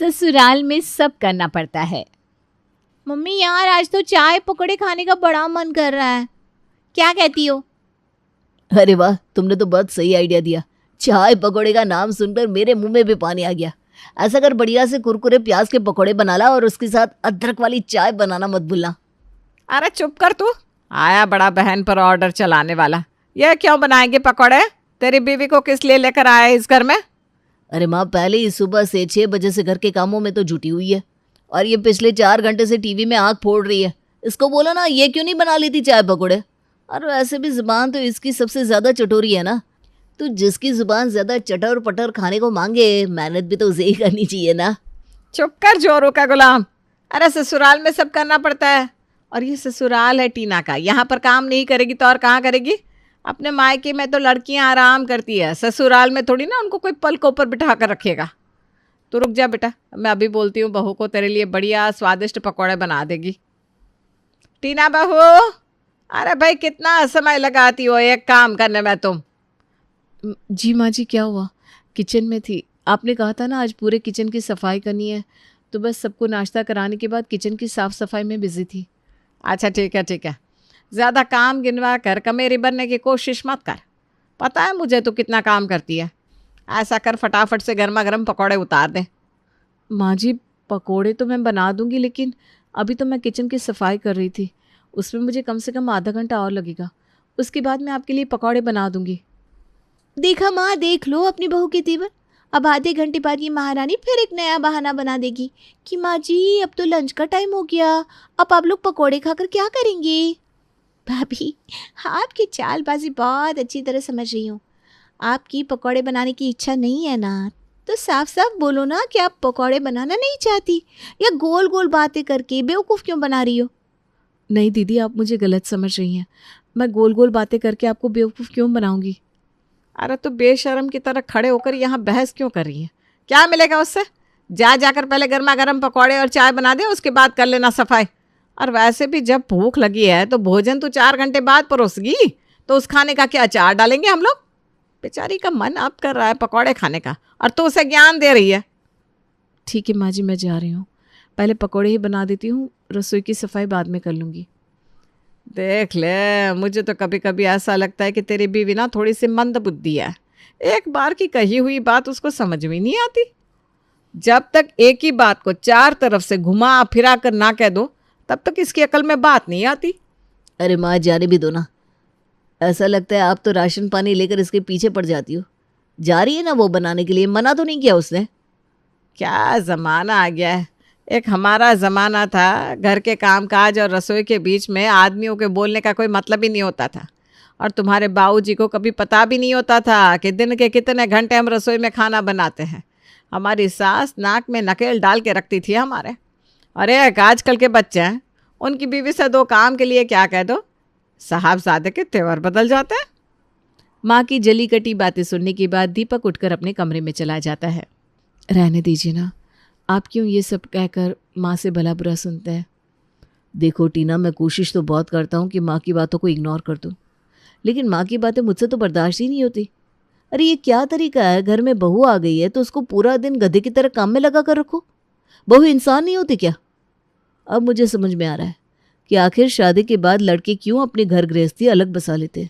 ससुराल में सब करना पड़ता है। मम्मी यार, आज तो चाय पकौड़े खाने का बड़ा मन कर रहा है, क्या कहती हो? अरे वाह, तुमने तो बहुत सही आइडिया दिया। चाय पकौड़े का नाम सुनकर मेरे मुंह में भी पानी आ गया। ऐसा कर, बढ़िया से कुरकुरे प्याज के पकौड़े बना ला और उसके साथ अदरक वाली चाय बनाना मत भूलना। अरे चुप कर तू, आया बड़ा बहन पर ऑर्डर चलाने वाला। ये क्यों बनाएंगे पकौड़े? तेरी बीवी को किस लिए लेकर आया है इस घर में? अरे माँ, पहले ही सुबह से 6 बजे से घर के कामों में तो जुटी हुई है और ये पिछले 4 घंटे से टीवी में आंख फोड़ रही है। इसको बोलो ना, ये क्यों नहीं बना लेती चाय पकौड़े। और वैसे भी जुबान तो इसकी सबसे ज्यादा चटोरी है ना। तो जिसकी जुबान ज्यादा चटर पटर खाने को मांगे, मेहनत भी तो उसे ही करनी चाहिए ना। चुप कर जोरों का गुलाम। अरे ससुराल में सब करना पड़ता है, और ये ससुराल है टीना का। यहाँ पर काम नहीं करेगी तो और कहाँ करेगी? अपने मायके में तो लड़कियाँ आराम करती है, ससुराल में थोड़ी ना उनको कोई पल के ऊपर बिठा कर रखेगा। तो रुक जा बेटा, मैं अभी बोलती हूँ बहू को, तेरे लिए बढ़िया स्वादिष्ट पकौड़े बना देगी। टीना बहू, अरे भाई कितना समय लगाती हो एक काम करने में तुम? जी माँ जी, क्या हुआ? किचन में थी। आपने कहा था ना आज पूरे किचन की सफाई करनी है, तो बस सबको नाश्ता कराने के बाद किचन की साफ़ सफाई में बिजी थी। अच्छा ठीक है ठीक है, ज़्यादा काम गिनवा कर कमेरी बनने की कोशिश मत कर। पता है मुझे तो कितना काम करती है। ऐसा कर, फटाफट से गर्मा गर्म पकौड़े उतार दे। माँ जी, पकोड़े तो मैं बना दूंगी, लेकिन अभी तो मैं किचन की सफाई कर रही थी, उसमें मुझे कम से कम आधा घंटा और लगेगा। उसके बाद मैं आपके लिए पकौड़े बना दूंगी। देखा माँ, देख लो अपनी बहू के तेवर। अब आधे घंटे बाद ये महारानी फिर एक नया बहाना बना देगी कि माँ जी अब तो लंच का टाइम हो गया, अब आप लोग पकोड़े खाकर क्या करेंगे? भाभी, आपकी चालबाजी बहुत अच्छी तरह समझ रही हूँ। आपकी पकोड़े बनाने की इच्छा नहीं है ना, तो साफ साफ बोलो ना कि आप पकोड़े बनाना नहीं चाहती, या गोल गोल बातें करके बेवकूफ़ क्यों बना रही हो? नहीं दीदी, आप मुझे गलत समझ रही हैं। मैं गोल गोल बातें करके आपको बेवकूफ़ क्यों बनाऊंगी? अरे तो बेशर्म की तरह खड़े होकर यहाँ बहस क्यों कर रही है? क्या मिलेगा उससे? जाकर पहले गर्मा गर्म पकौड़े और चाय बना दे, उसके बाद कर लेना सफाई। और वैसे भी जब भूख लगी है तो भोजन तो 4 घंटे बाद परोसगी, तो उस खाने का क्या अचार डालेंगे हम लोग? बेचारी का मन अब कर रहा है पकौड़े खाने का, और तो उसे ज्ञान दे रही है। ठीक है माँ जी, मैं जा रही हूँ। पहले पकौड़े ही बना देती हूँ, रसोई की सफाई बाद में कर लूँगी। देख ले, मुझे तो कभी कभी ऐसा लगता है कि तेरी बीवी ना थोड़ी सी मंद बुद्धि है। एक बार की कही हुई बात उसको समझ में नहीं आती। जब तक एक ही बात को 4 तरफ से घुमा फिरा कर ना कह दो, तब तक इसकी अकल में बात नहीं आती। अरे माँ, जाने भी दो ना। ऐसा लगता है आप तो राशन पानी लेकर इसके पीछे पड़ जाती हो। जा रही है ना वो बनाने के लिए, मना तो नहीं किया उसने? क्या ज़माना आ गया है। एक हमारा ज़माना था, घर के कामकाज और रसोई के बीच में आदमियों के बोलने का कोई मतलब ही नहीं होता था। और तुम्हारे बाबूजी को कभी पता भी नहीं होता था कि दिन के कितने घंटे हम रसोई में खाना बनाते हैं। हमारी सास नाक में नकेल डाल के रखती थी हमारे। अरे आजकल के बच्चे हैं, उनकी बीवी से 2 काम के लिए क्या कह दो, साहबजादे के तेवर बदल जाते हैं। माँ की जली कटी बातें सुनने के बाद दीपक उठकर अपने कमरे में चला जाता है। रहने दीजिए ना, आप क्यों ये सब कहकर माँ से भला बुरा सुनते हैं? देखो टीना, मैं कोशिश तो बहुत करता हूँ कि माँ की बातों को इग्नोर कर दूँ, लेकिन माँ की बातें मुझसे तो बर्दाश्त ही नहीं होती। अरे ये क्या तरीका है? घर में बहू आ गई है तो उसको पूरा दिन गधे की तरह काम में लगा कर रखो। बहू इंसान नहीं होती क्या? अब मुझे समझ में आ रहा है कि आखिर शादी के बाद लड़के क्यों अपनी घर गृहस्थी अलग बसा लेते हैं।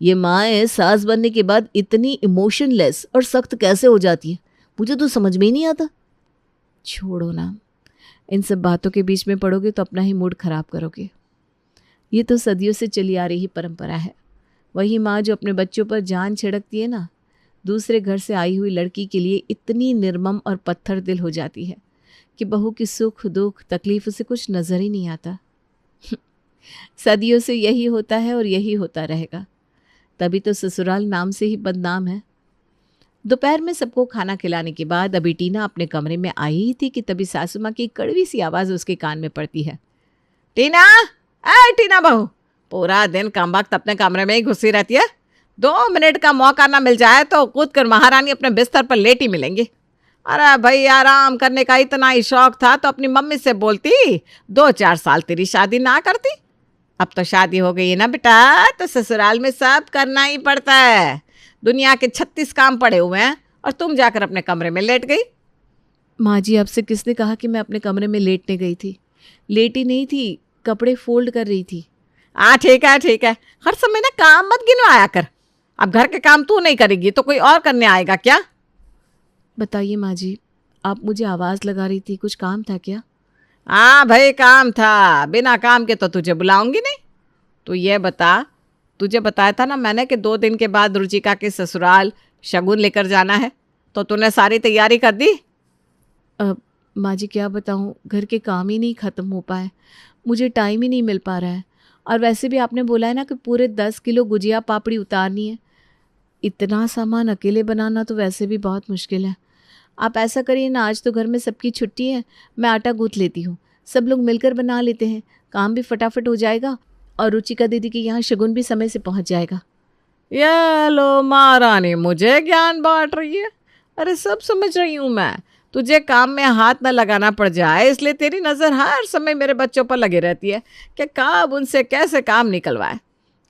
ये माएँ सास बनने के बाद इतनी इमोशनलेस और सख्त कैसे हो जाती है, मुझे तो समझ में ही नहीं आता। छोड़ो ना, इन सब बातों के बीच में पड़ोगे तो अपना ही मूड खराब करोगे। ये तो सदियों से चली आ रही परंपरा है। वही माँ जो अपने बच्चों पर जान छिड़कती है ना, दूसरे घर से आई हुई लड़की के लिए इतनी निर्मम और पत्थर दिल हो जाती है कि बहू की सुख दुख तकलीफ उसे कुछ नज़र ही नहीं आता। सदियों से यही होता है और यही होता रहेगा, तभी तो ससुराल नाम से ही बदनाम है। दोपहर में सबको खाना खिलाने के बाद अभी टीना अपने कमरे में आई ही थी कि तभी सासू माँ की कड़वी सी आवाज़ उसके कान में पड़ती है। टीना, ऐ टीना बहू, पूरा दिन कम वक्त अपने कमरे में ही घुसी रहती है। 2 मिनट का मौका ना मिल जाए तो कूद कर महारानी अपने बिस्तर पर लेटी मिलेंगी। अरे भाई, आराम करने का इतना ही शौक था तो अपनी मम्मी से बोलती 2-4 साल तेरी शादी ना करती। अब तो शादी हो गई है ना बेटा, तो ससुराल में सब करना ही पड़ता है। दुनिया के 36 काम पड़े हुए हैं और तुम जाकर अपने कमरे में लेट गई। माँ जी, आपसे किसने कहा कि मैं अपने कमरे में लेटने गई थी? लेटी नहीं थी, कपड़े फोल्ड कर रही थी। ठीक है ठीक है, हर समय ना काम मत गिनवाया कर। अब घर के काम तू नहीं करेगी तो कोई और करने आएगा क्या? बताइए माँ जी, आप मुझे आवाज़ लगा रही थी, कुछ काम था क्या? हाँ भाई काम था, बिना काम के तो तुझे बुलाऊंगी नहीं। तू ये बता, तुझे बताया था ना मैंने कि 2 दिन के बाद रुचिका के ससुराल शगुन लेकर जाना है, तो तूने सारी तैयारी कर दी? माँ जी क्या बताऊँ, घर के काम ही नहीं ख़त्म हो पाए, मुझे टाइम ही नहीं मिल पा रहा है। और वैसे भी आपने बोला है ना कि पूरे 10 किलो गुजिया पापड़ी उतारनी है। इतना सामान अकेले बनाना तो वैसे भी बहुत मुश्किल है। आप ऐसा करिए ना, आज तो घर में सबकी छुट्टी है, मैं आटा गूँथ लेती हूँ, सब लोग मिलकर बना लेते हैं, काम भी फटाफट हो जाएगा और रुचिका दीदी के यहाँ शगुन भी समय से पहुँच जाएगा। ये लो महारानी मुझे ज्ञान बांट रही है। अरे सब समझ रही हूँ मैं, तुझे काम में हाथ न लगाना पड़ जाए इसलिए तेरी नज़र हर समय मेरे बच्चों पर लगी रहती है कि कब उनसे कैसे काम निकलवाए।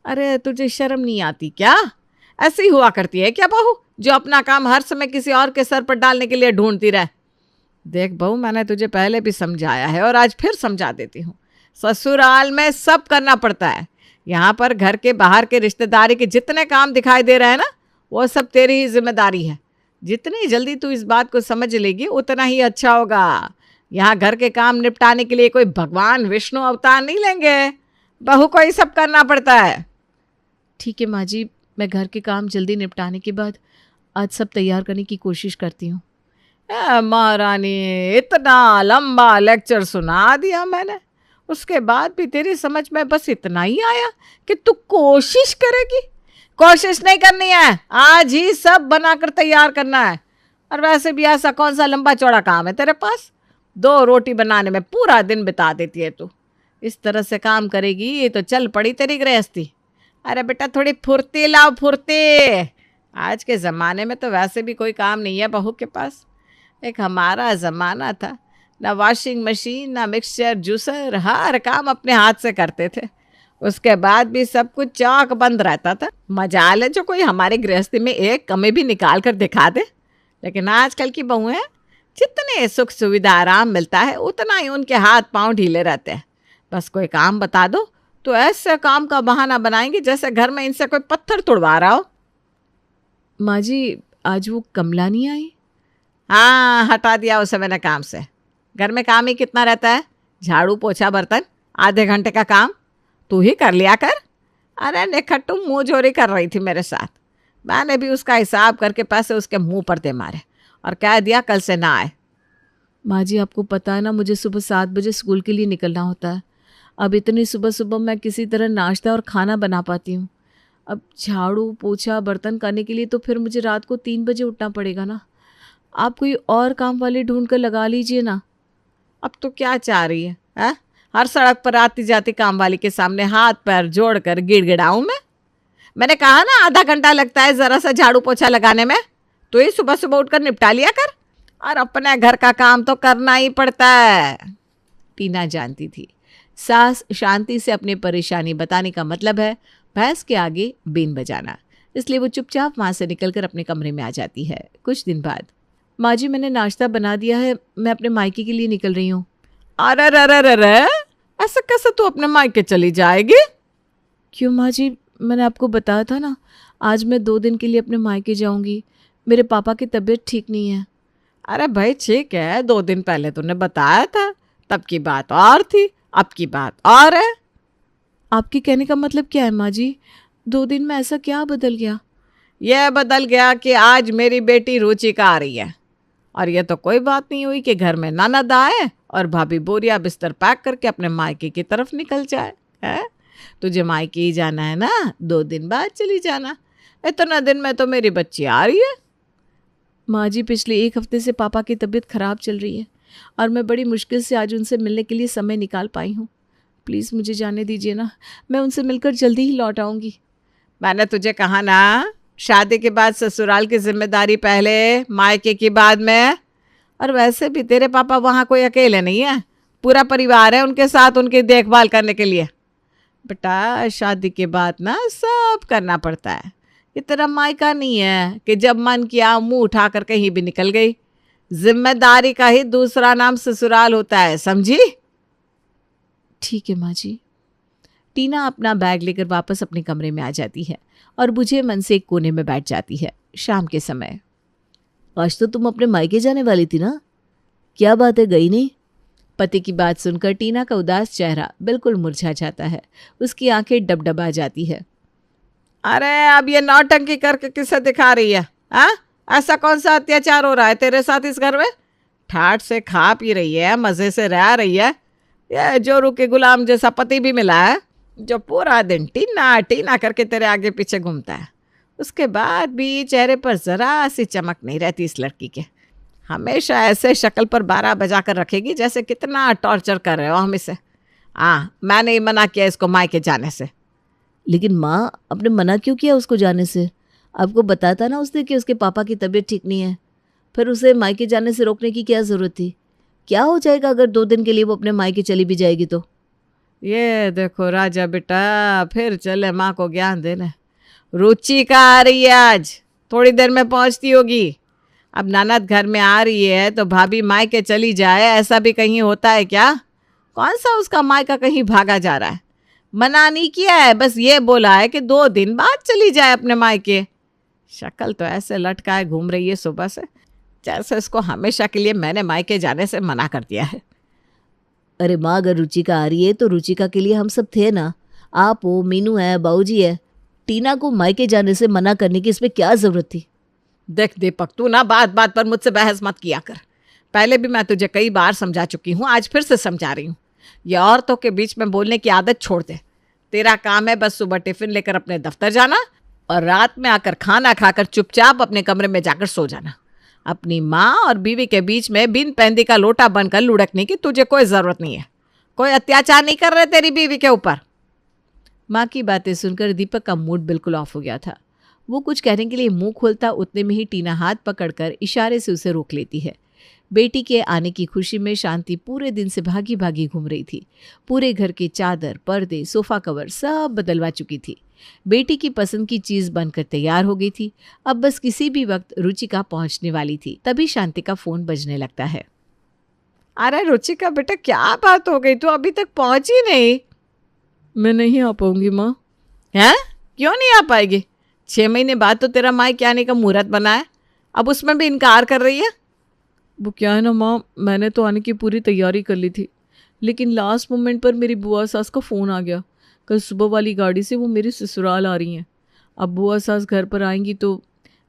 अरे तुझे शर्म नहीं आती क्या? ऐसी हुआ करती है क्या बहू, जो अपना काम हर समय किसी और के सर पर डालने के लिए ढूंढती रहे? देख बहू, मैंने तुझे पहले भी समझाया है और आज फिर समझा देती हूँ, ससुराल में सब करना पड़ता है। यहाँ पर घर के बाहर के रिश्तेदारी के जितने काम दिखाई दे रहे हैं ना, वो सब तेरी ही जिम्मेदारी है। जितनी जल्दी तू इस बात को समझ लेगी उतना ही अच्छा होगा। यहाँ घर के काम निपटाने के लिए कोई भगवान विष्णु अवतार नहीं लेंगे, बहू को ही सब करना पड़ता है। ठीक है माँ जी, मैं घर के काम जल्दी निपटाने के बाद आज सब तैयार करने की कोशिश करती हूँ। महारानी, इतना लंबा लेक्चर सुना दिया मैंने, उसके बाद भी तेरी समझ में बस इतना ही आया कि तू कोशिश करेगी? कोशिश नहीं करनी है, आज ही सब बनाकर तैयार करना है। और वैसे भी ऐसा कौन सा लंबा चौड़ा काम है तेरे पास? 2 रोटी बनाने में पूरा दिन बिता देती है तू। इस तरह से काम करेगी तो चल पड़ी तेरी गृहस्थी। अरे बेटा थोड़ी फुर्ती लाओ, फुर्ती। आज के ज़माने में तो वैसे भी कोई काम नहीं है बहू के पास। एक हमारा ज़माना था, ना वॉशिंग मशीन ना मिक्सचर जूसर, हर काम अपने हाथ से करते थे। उसके बाद भी सब कुछ चौक बंद रहता था। मजाल है जो कोई हमारी गृहस्थी में एक कमी भी निकाल कर दिखा दे। लेकिन आजकल की बहू है, जितने सुख सुविधा आराम मिलता है उतना ही उनके हाथ पांव ढीले रहते हैं। बस कोई काम बता दो तो ऐसे काम का बहाना बनाएंगे जैसे घर में इनसे कोई पत्थर तुड़वा रहा हो। माँ जी, आज वो कमला नहीं आई? हाँ, हटा दिया उसे मैंने काम से। घर में काम ही कितना रहता है, झाड़ू पोछा बर्तन, आधे घंटे का काम तू ही कर लिया कर। अरे निखट्टू मुँह जोरी कर रही थी मेरे साथ, मैंने भी उसका हिसाब करके पैसे उसके मुंह पर दे मारे और कह दिया कल से ना आए। माँ जी, आपको पता है ना, मुझे सुबह 7 बजे स्कूल के लिए निकलना होता है। अब इतनी सुबह सुबह मैं किसी तरह नाश्ता और खाना बना पाती हूँ। अब झाड़ू पोछा बर्तन करने के लिए तो फिर मुझे रात को 3 बजे उठना पड़ेगा ना। आप कोई और काम वाले ढूंढ कर लगा लीजिए ना। अब तो क्या चाह रही है, है? हर सड़क पर आती जाती काम वाली के सामने हाथ पैर जोड़कर गिड़गिड़ाऊं मैं? मैंने कहा ना आधा घंटा लगता है ज़रा सा झाड़ू पोछा लगाने में, तो ही सुबह सुबह उठकर निपटा लिया कर। और अपने घर का काम तो करना ही पड़ता है। टीना जानती थी सास शांति से अपनी परेशानी बताने का मतलब है भैंस के आगे बीन बजाना, इसलिए वो चुपचाप वहाँ से निकलकर अपने कमरे में आ जाती है। कुछ दिन बाद, माँ जी मैंने नाश्ता बना दिया है, मैं अपने मायके के लिए निकल रही हूँ। अरे अरे ऐसा कैसे तू अपने मायके चली जाएगी? क्यों माँ जी, मैंने आपको बताया था ना, आज मैं 2 दिन के लिए अपने मायके जाऊँगी। मेरे पापा की तबीयत ठीक नहीं है। अरे भाई ठीक है, 2 दिन पहले तूने बताया था, तब की बात और थी, अब की बात और है। आपके कहने का मतलब क्या है माँ जी? 2 दिन में ऐसा क्या बदल गया? यह बदल गया कि आज मेरी बेटी रुचिका आ रही है। और यह तो कोई बात नहीं हुई कि घर में ननद आए और भाभी बोरिया बिस्तर पैक करके अपने मायके की तरफ निकल जाए। है तुझे मायके ही जाना है ना, 2 दिन बाद चली जाना। इतना दिन में तो मेरी बच्ची आ रही है। माँ जी, पिछले 1 हफ्ते से पापा की तबीयत ख़राब चल रही है और मैं बड़ी मुश्किल से आज उनसे मिलने के लिए समय निकाल पाई हूँ। प्लीज़ मुझे जाने दीजिए ना, मैं उनसे मिलकर जल्दी ही लौट आऊँगी। मैंने तुझे कहा ना, शादी के बाद ससुराल की जिम्मेदारी पहले, मायके की बाद में। और वैसे भी तेरे पापा वहाँ कोई अकेले नहीं है, पूरा परिवार है उनके साथ उनकी देखभाल करने के लिए। बेटा शादी के बाद ना सब करना पड़ता है, ये तेरा मायका नहीं है कि जब मन किया मुंह उठाकर कहीं भी निकल गई। जिम्मेदारी का ही दूसरा नाम ससुराल होता है, समझी? ठीक है माँ जी। टीना अपना बैग लेकर वापस अपने कमरे में आ जाती है और बुझे मन से एक कोने में बैठ जाती है। शाम के समय। आज तो तुम अपने मायके जाने वाली थी ना, क्या बात है, गई नहीं? पति की बात सुनकर टीना का उदास चेहरा बिल्कुल मुरझा जाता है। उसकी आंखें डबडबा जाती है। अरे अब ये नौटंकी करके किसे दिखा रही है? हाँ, ऐसा कौन सा अत्याचार हो रहा है तेरे साथ इस घर में? ठाट से खा पी रही है, मजे से रह रही है। ये जोरू के गुलाम जैसा पति भी मिला है जो पूरा दिन टीना टीना करके तेरे आगे पीछे घूमता है। उसके बाद भी चेहरे पर जरा सी चमक नहीं रहती इस लड़की के। हमेशा ऐसे शक्ल पर 12 बजा कर रखेगी जैसे कितना टॉर्चर कर रहे हो हम इसे। हाँ, मैंने ही मना किया इसको मायके जाने से। लेकिन माँ, आपने मना क्यों किया उसको जाने से? आपको बताता ना उसने कि उसके पापा की तबीयत ठीक नहीं है, फिर उसे मायके जाने से रोकने की क्या ज़रूरत थी? क्या हो जाएगा अगर 2 दिन के लिए वो अपने मायके चली भी जाएगी तो? ये देखो राजा बेटा, फिर चले माँ को ज्ञान देने। रुचिका आ रही है आज, थोड़ी देर में पहुंचती होगी। अब ननद घर में आ रही है तो भाभी मायके चली जाए, ऐसा भी कहीं होता है क्या? कौन सा उसका मायका कहीं भागा जा रहा है? मना नहीं किया है, बस ये बोला है कि 2 दिन बाद चली जाए अपने मायके। शक्ल तो ऐसे लटकाए घूम रही है सुबह से जैसे इसको हमेशा के लिए मैंने मायके जाने से मना कर दिया है। अरे माँ, अगर रुचिका आ रही है तो रुचिका के लिए हम सब थे ना। आप हो, मीनू है, बाऊजी है। टीना को मायके जाने से मना करने की इसमें क्या ज़रूरत थी? देख दीपक, तू ना बात बात पर मुझसे बहस मत किया कर। पहले भी मैं तुझे कई बार समझा चुकी हूँ, आज फिर से समझा रही हूँ। ये औरतों के बीच में बोलने की आदत छोड़ दे। तेरा काम है बस सुबह टिफिन लेकर अपने दफ्तर जाना और रात में आकर खाना खाकर चुपचाप अपने कमरे में जाकर सो जाना। अपनी माँ और बीवी के बीच में बिन पैंदी का लोटा बनकर लुढ़कने की तुझे कोई ज़रूरत नहीं है। कोई अत्याचार नहीं कर रहे तेरी बीवी के ऊपर। माँ की बातें सुनकर दीपक का मूड बिल्कुल ऑफ हो गया था। वो कुछ कहने के लिए मुंह खोलता, उतने में ही टीना हाथ पकड़कर इशारे से उसे रोक लेती है। बेटी के आने की खुशी में शांति पूरे दिन से भागी भागी घूम रही थी। पूरे घर के चादर, पर्दे, सोफा कवर सब बदलवा चुकी थी। बेटी की पसंद की चीज बनकर तैयार हो गई थी। अब बस किसी भी वक्त रुचिका पहुंचने वाली थी। तभी शांति का फोन बजने लगता है। अरे रुचिका बेटा, क्या बात हो गई? तू अभी तक पहुंची नहीं? मैं नहीं आ पाऊंगी माँ। हैं? क्यों नहीं आ पाएगी? 6 महीने बाद तो तेरा मायके आने का मुहूर्त बना है, अब उसमें भी इनकार कर रही है। वो क्या है ना माँ, मैंने तो आने की पूरी तैयारी कर ली थी, लेकिन लास्ट मोमेंट पर मेरी बुआ सास का फ़ोन आ गया। कल सुबह वाली गाड़ी से वो मेरे ससुराल आ रही हैं। अब बुआ सास घर पर आएंगी तो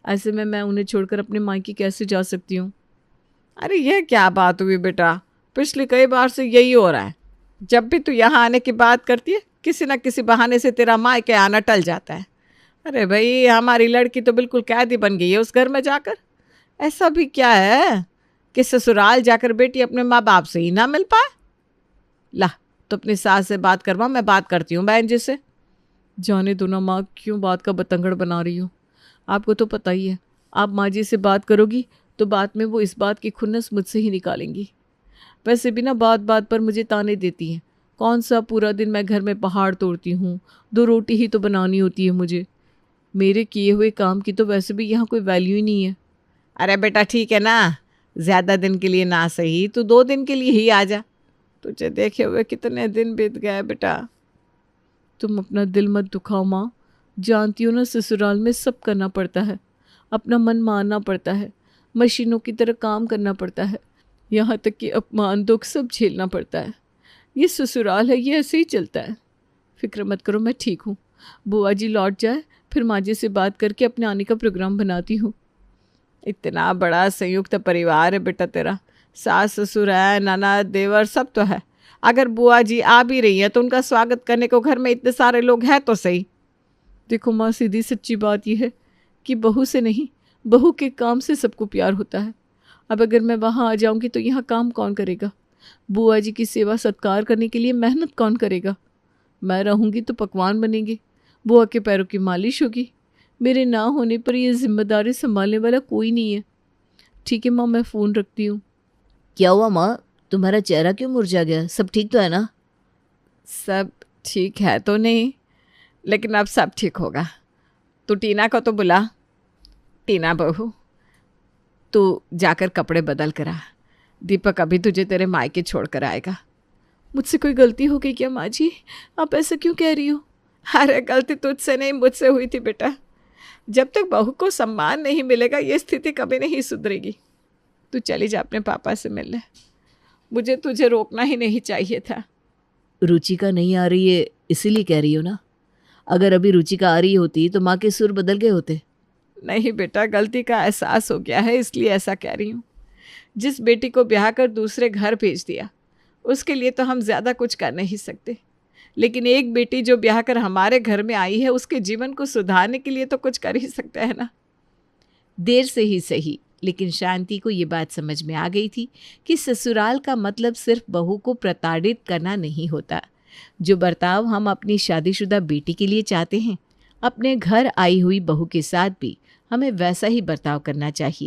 ऐसे में मैं उन्हें छोड़कर अपने मायके कैसे जा सकती हूँ। अरे ये क्या बात हुई बेटा? पिछली कई बार से यही हो रहा है। जब भी तू यहाँ आने की बात करती है किसी न किसी बहाने से तेरा मायके आना टल जाता है। अरे भाई, हमारी लड़की तो बिल्कुल कैदी बन गई है उस घर में जाकर। ऐसा भी क्या है कि ससुराल जाकर बेटी अपने माँ बाप से ही ना मिल पाए? ला, तो अपनी सास से बात करवा, मैं बात करती हूँ बहन जी से। जाने दो ना माँ, क्यों बात का बतंगड़ बना रही हो? आपको तो पता ही है, आप माँ जी से बात करोगी तो बाद में वो इस बात की खुन्नस मुझसे ही निकालेंगी। वैसे भी ना बात बात पर मुझे ताने देती हैं। कौन सा पूरा दिन मैं घर में पहाड़ तोड़ती हूँ, 2 रोटी ही तो बनानी होती है मुझे। मेरे किए हुए काम की तो वैसे भी यहाँ कोई वैल्यू ही नहीं है। अरे बेटा ठीक है ना, ज़्यादा दिन के लिए ना सही तो 2 दिन के लिए ही आ जा। तुझे देखे हुए कितने दिन बीत गए बेटा। तुम अपना दिल मत दुखाओ माँ, जानती हो ना ससुराल में सब करना पड़ता है, अपना मन मारना पड़ता है, मशीनों की तरह काम करना पड़ता है, यहाँ तक कि अपमान दुख सब झेलना पड़ता है। ये ससुराल है, ये ऐसे ही चलता है। फिक्र मत करो, मैं ठीक हूँ। बुआ जी लौट जाए फिर माँ जी से बात करके अपने आने का प्रोग्राम बनाती हूँ। इतना बड़ा संयुक्त परिवार है बेटा तेरा, सास ससुर है, ननद देवर सब तो है। अगर बुआ जी आ भी रही है तो उनका स्वागत करने को घर में इतने सारे लोग हैं तो सही। देखो माँ, सीधी सच्ची बात यह है कि बहू से नहीं, बहू के काम से सबको प्यार होता है। अब अगर मैं वहाँ आ जाऊँगी तो यहाँ काम कौन करेगा? बुआ जी की सेवा सत्कार करने के लिए मेहनत कौन करेगा? मैं रहूँगी तो पकवान बनेंगे, बुआ के पैरों की मालिश होगी। मेरे ना होने पर यह जिम्मेदारी संभालने वाला कोई नहीं है। ठीक है माँ, मैं फ़ोन रखती हूँ। क्या हुआ माँ, तुम्हारा चेहरा क्यों मुरझा गया? सब ठीक तो है ना? सब ठीक है तो नहीं, लेकिन अब सब ठीक होगा। तू टीना को तो बुला। टीना बहू, तू जाकर कपड़े बदल कर आ। दीपक अभी तुझे तेरे मायके छोड़ कर आएगा। मुझसे कोई गलती हो गई क्या माँ जी? आप ऐसा क्यों कह रही हो? अरे गलती तुझसे नहीं मुझसे हुई थी बेटा। जब तक बहू को सम्मान नहीं मिलेगा ये स्थिति कभी नहीं सुधरेगी। तू चली जा अपने पापा से मिलने। मुझे तुझे रोकना ही नहीं चाहिए था। रुचिका नहीं आ रही है इसीलिए कह रही हो ना? अगर अभी रुचिका आ रही होती तो माँ के सुर बदल गए होते। नहीं बेटा, गलती का एहसास हो गया है इसलिए ऐसा कह रही हूँ। जिस बेटी को ब्याह कर दूसरे घर भेज दिया उसके लिए तो हम ज़्यादा कुछ कर नहीं सकते, लेकिन एक बेटी जो ब्याह कर हमारे घर में आई है उसके जीवन को सुधारने के लिए तो कुछ कर ही सकते हैं ना। देर से ही सही, लेकिन शांति को ये बात समझ में आ गई थी कि ससुराल का मतलब सिर्फ बहू को प्रताड़ित करना नहीं होता। जो बर्ताव हम अपनी शादीशुदा बेटी के लिए चाहते हैं, अपने घर आई हुई बहू के साथ भी हमें वैसा ही बर्ताव करना चाहिए।